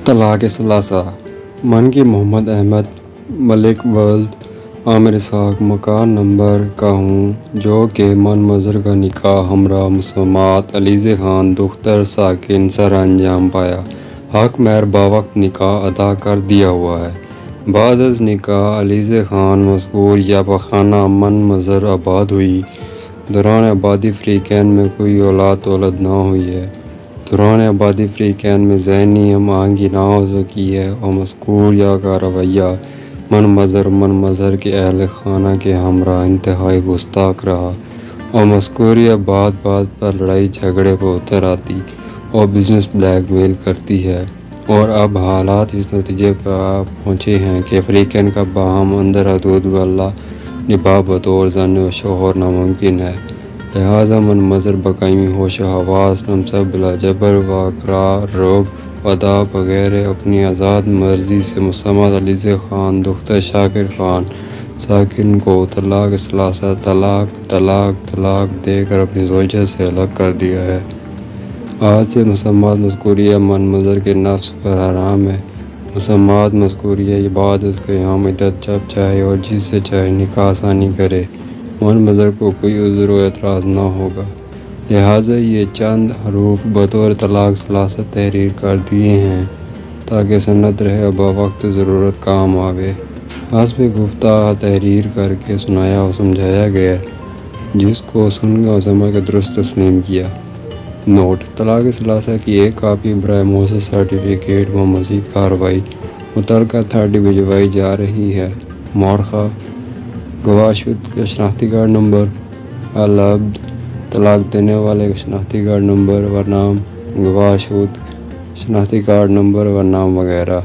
طلاق ثلاثہ منکی محمد احمد ملک ولد عامر اسحاق مکان نمبر کا ہوں جو کہ من مظہر کا نکاح ہمراہ مسمات علیزہ خان دختر ساکن سر انجام پایا۔ حق مہر باوقت نکاح ادا کر دیا ہوا ہے۔ بعد از نکاح علیزہ خان مذکور یابا خانہ من مظہر آباد ہوئی۔ دوران آبادی فریقین میں کوئی اولاد نہ ہوئی ہے۔ دوران آبادی فریقین میں ذہنی ہم آہنگی نہ ہو سکی ہے اور مذکور یا کا رویہ من مظہر کے اہل خانہ کے ہمراہ انتہائی گستاخ رہا اور مذکوریہ بات پر لڑائی جھگڑے پر اتر آتی اور بزنس بلیک میل کرتی ہے، اور اب حالات اس نتیجے پر پہنچے ہیں کہ فریقین کا باہم اندر حدود واللہ نباہ بطور زن و شوہر ناممکن ہے، لہذا من مظہر بقائمی ہوش و حواس نمسا بلا جبر و اقرار روب ادا بغیر اپنی آزاد مرضی سے مسمات علیزہ خان دختر شاکر خان ساکن کو طلاق ثلاثہ طلاق دے کر اپنی زوجہ سے الگ کر دیا ہے۔ آج سے مسمات مذکوریہ من مظہر کے نفس پر حرام ہے۔ مسمات مذکوریہ بعد از قیام عدت جب چاہے اور جس سے چاہے نکاح ثانی کرے، من مظہر کو کوئی عذر و اعتراض نہ ہوگا، لہٰذا یہ چند حروف بطور طلاق ثلاثہ تحریر کر دیے ہیں تاکہ سند رہے اور بوقت ضرورت کام آوے۔ حسب گفتہ تحریر کر کے سنایا اور سمجھایا گیا، جس کو سن کر سمجھ کر درست تسلیم کیا۔ نوٹ: طلاق ثلاثہ کی ایک کاپی برائے موثر سرٹیفکیٹ و مزید کارروائی متعلقہ اتھارٹی بھجوائی جا رہی ہے۔ مورخہ: گواہ شد کا شناختی کارڈ نمبر، العبد طلاق دینے والے کا شناختی کارڈ نمبر و نام، گواہ شد شناختی کارڈ نمبر و نام وغیرہ۔